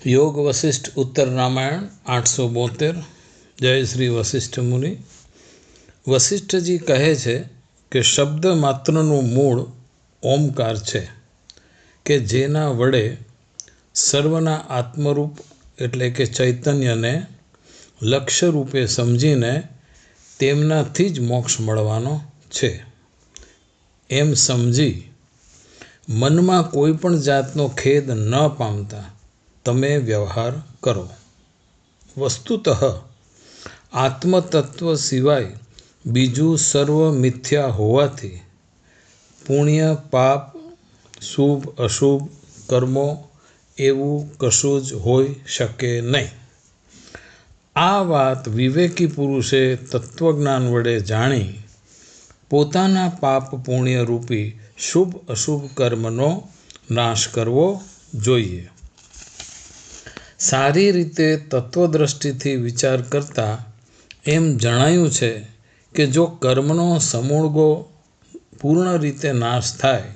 योग वशिष्ठ उत्तर रामायण 872। जय श्री वशिष्ठ मुनि। वशिष्ठ जी कहे છે કે શબ્દ માત્રનું મૂળ ઓમકાર છે કે જેના વડે સર્વના આત્મરૂપ એટલે કે ચૈતન્યને લક્ષ્ય રૂપે સમજીને તેમનાથી જ મોક્ષ મળવાનો છે એમ સમજી મનમાં કોઈ પણ જાતનો ખેદ ન પામતા તમે વ્યવહાર કરો। વસ્તુતઃ આત્મતત્વ સિવાય બીજું સર્વ મિથ્યા હોવાથી પુણ્ય પાપ શુભ અશુભ કર્મો એવું કશું જ હોઈ શકે નહીં। આ વાત વિવેકી પુરુષે તત્વજ્ઞાન વડે જાણી પોતાના પાપ પુણ્ય રૂપી શુભ અશુભ કર્મનો નાશ કરવો જોઈએ। સારી રીતે તત્વદ્રષ્ટિથી વિચાર કરતા એમ જણાયું છે કે જો કર્મનો સમૂળગો પૂર્ણ રીતે નાશ થાય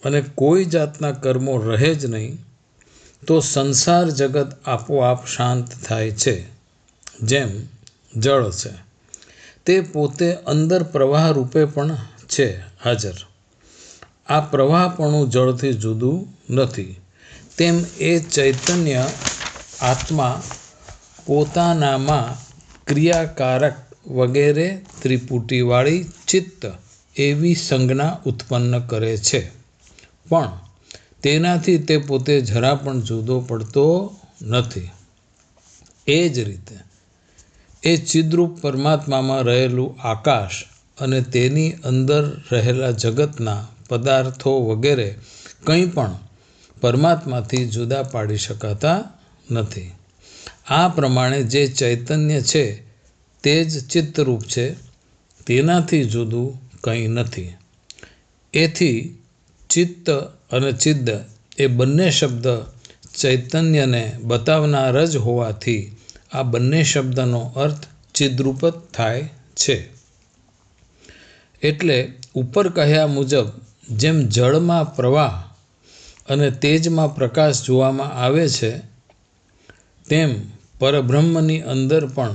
અને કોઈ જાતના કર્મો રહે જ નહીં તો સંસાર જગત આપોઆપ શાંત થાય છે। જેમ જળ છે તે પોતે અંદર પ્રવાહ રૂપે પણ છે હાજર, આ પ્રવાહપણું જળથી જુદું નથી, તેમ એ ચૈતન્ય આત્મા પોતાનામાં ક્રિયાકારક વગેરે ત્રિપુટીવાળી ચિત્ત એવી સંજ્ઞા ઉત્પન્ન કરે છે, પણ તેનાથી તે પોતે જરા પણ જુદો પડતો નથી। એ જ રીતે એ ચિદ્રૂપ પરમાત્મામાં રહેલું આકાશ અને તેની અંદર રહેલા જગતના પદાર્થો વગેરે કંઈ પણ પરમાત્માથી જુદા પાડી શકાતા નથી। આ પ્રમાણે જે ચૈતન્ય છે તે જ ચિત્તરૂપ છે, તેનાથી જુદું કંઈ નથી। એથી ચિત્ત અને ચિદ્દ એ બંને શબ્દ ચૈતન્યને બતાવનાર જ હોવાથી આ બંને શબ્દનો અર્થ ચિદ્રૂપ જ થાય છે। એટલે ઉપર કહ્યા મુજબ જેમ જળમાં પ્રવાહ અને તેજમાં પ્રકાશ જોવામાં આવે છે તેમ પરબ્રહ્મની અંદર પણ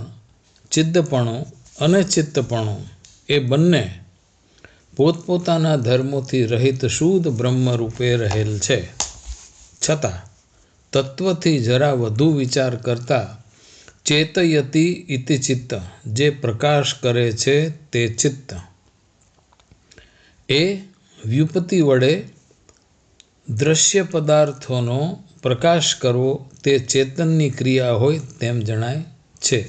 ચિદ્દપણું અને ચિત્તપણું એ બંને પોતપોતાના ધર્મોથી રહિત શુદ્ધ બ્રહ્મ રૂપે રહેલ છે, છતાં તત્વથી જરા વધુ વિચાર કરતા ચેતયતિ ઇતિ ચિત્ત જે પ્રકાશ કરે છે તે ચિત્ત એ વ્યુપતિ વડે દ્રશ્ય પદાર્થોનો પ્રકાશ કરવો તે ચેતનની ક્રિયા હોય તેમ જણાય છે।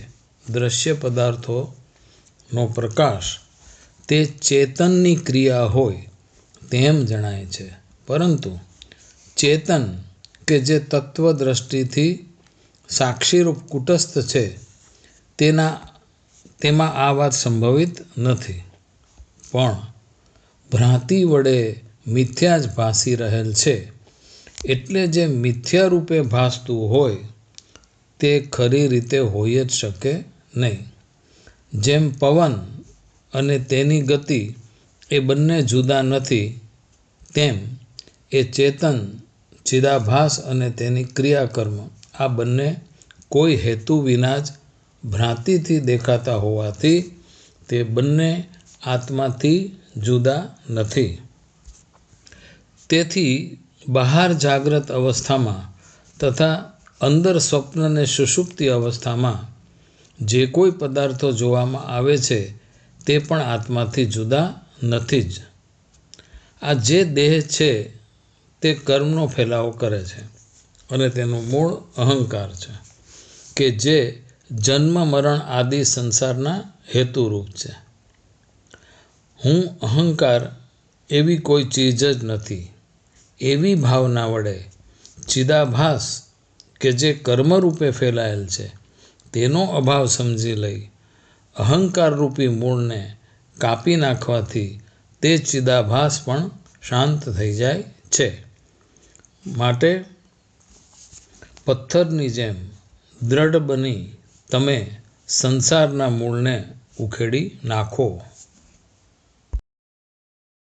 દ્રશ્ય પદાર્થોનો પ્રકાશ તે ચેતનની ક્રિયા હોય તેમ જણાય છે, પરંતુ ચેતન કે જે તત્વદ્રષ્ટિથી સાક્ષીરૂપ કુટસ્થ છે તેમાં આ વાત સંભવિત નથી, પણ ભ્રાંતિ વડે મિથ્યા જ ભાસી રહેલ છે। એટલે જે મિથ્યા રૂપે ભાસતું હોય તે ખરી રીતે હોઈ જ શકે નહીં। જેમ પવન અને તેની ગતિ એ બંને જુદા નથી, તેમ એ ચેતન ચિદાભાસ અને તેની ક્રિયાકર્મ આ બંને કોઈ હેતુ વિના જ ભ્રાંતિથી દેખાતા હોવાથી તે બંને આત્માથી જુદા નથી। તેથી બહાર જાગ્રત અવસ્થામાં તથા અંદર સ્વપ્ન અને સુષુપ્તિ અવસ્થામાં જે કોઈ પદાર્થો જોવામાં આવે છે તે પણ આત્માથી જુદા નથી જ। આ જે દેહ છે તે કર્મનો ફેલાવો કરે છે અને તેનું મૂળ અહંકાર છે કે જે જન્મ મરણ આદિ સંસારના હેતુરૂપ છે। હું અહંકાર એવી કોઈ ચીજ જ નથી એવી ભાવના વડે ચિદાભાસ કે જે કર્મરૂપે ફેલાયેલ છે તેનો અભાવ સમજી લઈ અહંકારરૂપી મૂળને કાપી નાખવાથી તે ચિદાભાસ પણ શાંત થઈ જાય છે। માટે પથ્થરની જેમ દ્રઢ બની તમે સંસારના મૂળને ઉખેડી નાખો।